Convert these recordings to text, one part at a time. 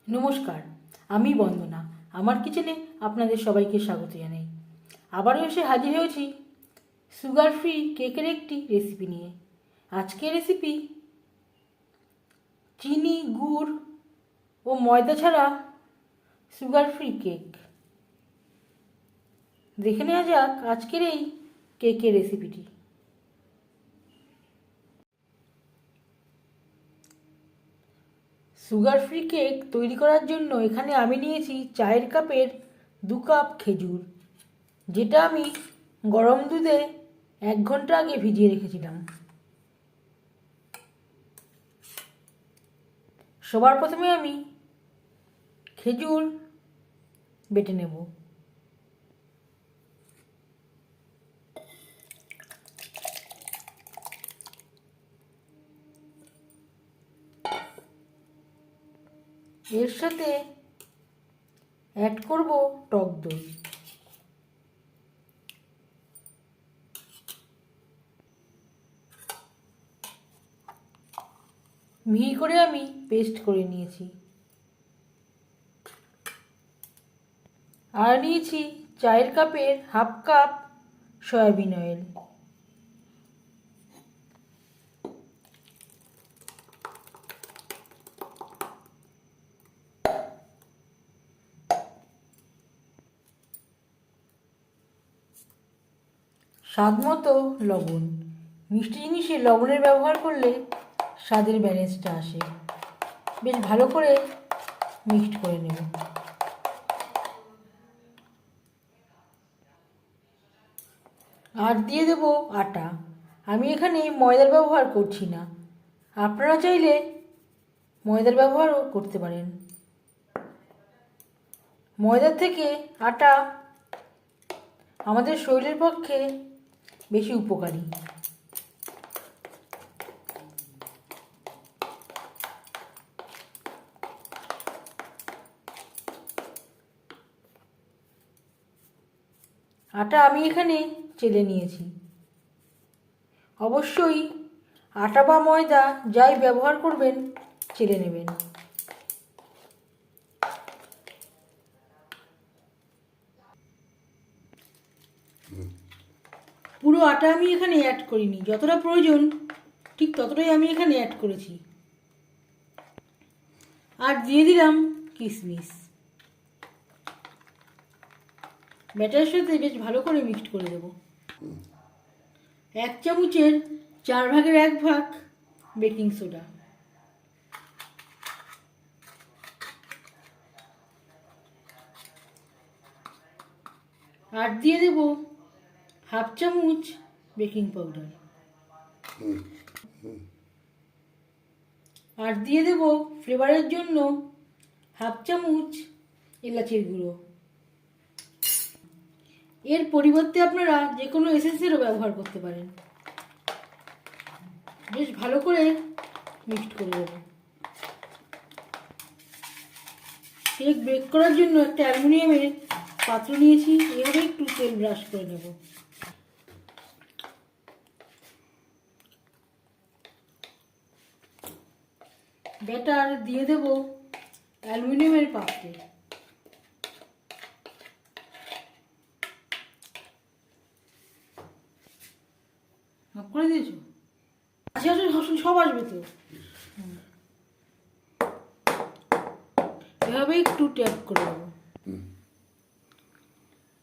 নমস্কার, আমি বন্দনা। আমার কিচেনে আপনাদের সবাইকে স্বাগত জানাই। আবারও এসে হাজির হয়েছি সুগার ফ্রি কেকের একটি রেসিপি নিয়ে। আজকের রেসিপি চিনি, গুড় ও ময়দা ছাড়া সুগার ফ্রি কেক। দেখে নেওয়া যাক আজকের এই কেকের রেসিপিটি। সুগার ফ্রি কেক তৈরি করার জন্য এখানে আমি নিয়েছি চায়ের কাপের 2 কাপ খেজুর, যেটা আমি গরম দুধে 1 ঘন্টা আগে ভিজিয়ে রেখেছিলাম। সবার প্রথমে আমি খেজুর বেটে নেব। এর সাথে অ্যাড করব টক দই। মিহি করে আমি পেস্ট করে নিয়েছি। আর নিয়েছি চায়ের কাপের 1/2 কাপ সয়াবিন অয়েল। স্বাদ মতো লবণ। মিষ্টি জিনিসে লবণের ব্যবহার করলে স্বাদের ব্যালেন্সটা আসে। বেশ ভালো করে মিক্সড করে নেব। আর দিয়ে দেব আটা। আমি এখানে ময়দার ব্যবহার করছি না, আপনারা চাইলে ময়দার ব্যবহারও করতে পারেন। ময়দার থেকে আটা আমাদের শরীরের পক্ষে বেশি উপকারী। আটা আমি এখানে চেলে নিয়েছি। অবশ্যই আটা বা ময়দা যাই ব্যবহার করবেন চেলে নেবেন। পুরো আটা আমি এখানে অ্যাড করিনি, যতটা প্রয়োজন ঠিক ততটাই আমি এখানে অ্যাড করেছি। আর দিয়ে দিলাম কিশমিশ। ব্যাটারের সাথে বেশ ভালো করে মিক্সড করে দেব। 1 চামচের 4 ভাগের 1 ভাগ বেকিং সোডা। আর দিয়ে দেব 1/2 চামচ বেকিং পাউডার। আর দিয়ে দেব ফ্লেভারের জন্য 1/2 চামচ এলাচের গুঁড়ো। এর পরিবর্তে আপনারা যে কোনো এসেন্সেরও ব্যবহার করতে পারেন। বেশ ভালো করে মিক্সড করে দেব। কেক বেক করার জন্য একটা অ্যালুমিনিয়ামের পাত্র নিয়েছি। এভাবে একটু তেল ব্রাশ করে নেব। ব্যাটার দিয়ে দেব অ্যালুমিনিয়ামের পাত্রে। অফ করে দিয়েছো? আচ্ছা আচ্ছা, সব আসবে তো। এভাবে একটু ট্যাপ করে দেবো।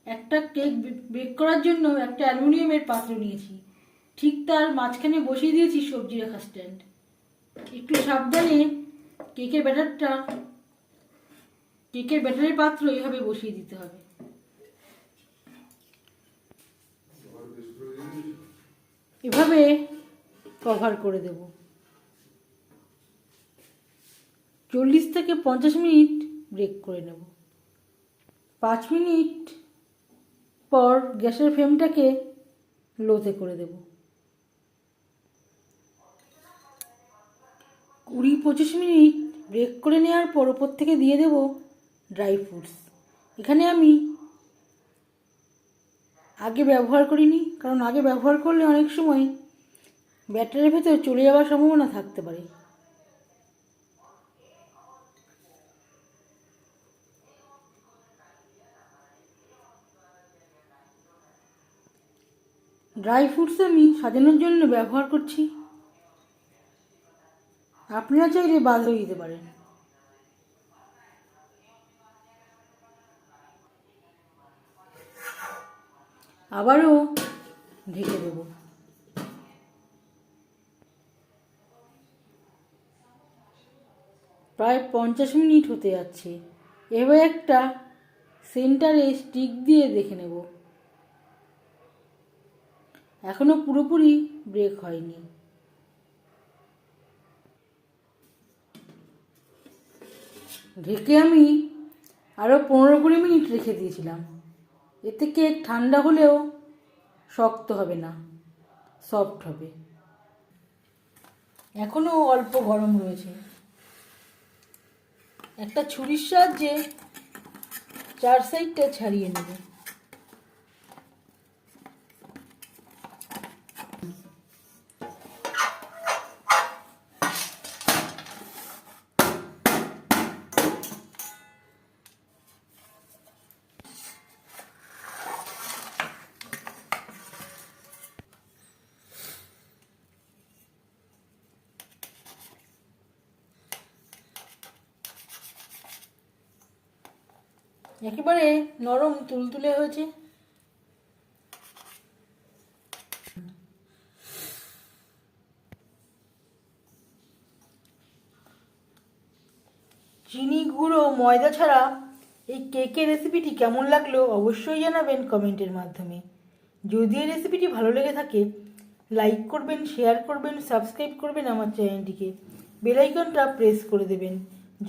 একটা কেক বেক করার জন্য একটা অ্যালুমিনিয়ামের পাত্র নিয়েছি, ঠিক তার মাঝখানে বসিয়ে দিয়েছি সবজি রাখা স্ট্যান্ড। একটু সাবধানে কেকের ব্যাটারের পাত্র এইভাবে বসিয়ে দিতে হবে। এভাবে কভার করে দেব। 40 থেকে 50 মিনিট ব্রেক করে নেব। 5 মিনিট পর গ্যাসের ফ্লেমটাকে লোতে করে দেব। 20-25 মিনিট ব্রেক করে নেওয়ার পর ওপর থেকে দিয়ে দেব ড্রাই ফ্রুটস। এখানে আমি আগে ব্যবহার করিনি, কারণ আগে ব্যবহার করলে অনেক সময় ব্যাটারের ভেতর চলে যাওয়ার সম্ভাবনা থাকতে পারে। ড্রাই ফ্রুটস আমি সাজানোর জন্য ব্যবহার করছি। আপনারা চাইলে বাদও দিতে পারেন। আবারও ঢেকে দেব। প্রায় 50 মিনিট হতে যাচ্ছে। এবার একটা সেন্টারে স্টিক দিয়ে দেখে নেব। এখনো পুরোপুরি ব্রেক হয়নি। ঢেকে আমি আরও 15-20 মিনিট রেখে দিয়েছিলাম। এতে কেক ঠান্ডা হলেও শক্ত হবে না, সফট হবে। এখনও অল্প গরম রয়েছে। একটা ছুরির সাহায্যে 4 সাইডটা ছাড়িয়ে নেব। একেবারে নরম তুলতুলে হয়েছে। চিনি, গুঁড়ো, ময়দা ছাড়া এই কেকের রেসিপিটি কেমন লাগলো অবশ্যই জানাবেন কমেন্টের মাধ্যমে। যদি এই রেসিপিটি ভালো লেগে থাকে লাইক করবেন, শেয়ার করবেন, সাবস্ক্রাইব করবেন আমার চ্যানেলটিকে, বেল আইকনটা প্রেস করে দেবেন।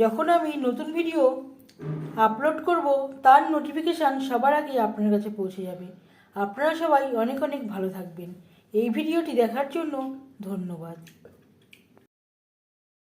যখন আমি নতুন ভিডিও আপলোড করব তার নোটিফিকেশান সবার আগে আপনার কাছে পৌঁছে যাবে। আপনারা সবাই অনেক অনেক ভালো থাকবেন। এই ভিডিওটি দেখার জন্য ধন্যবাদ।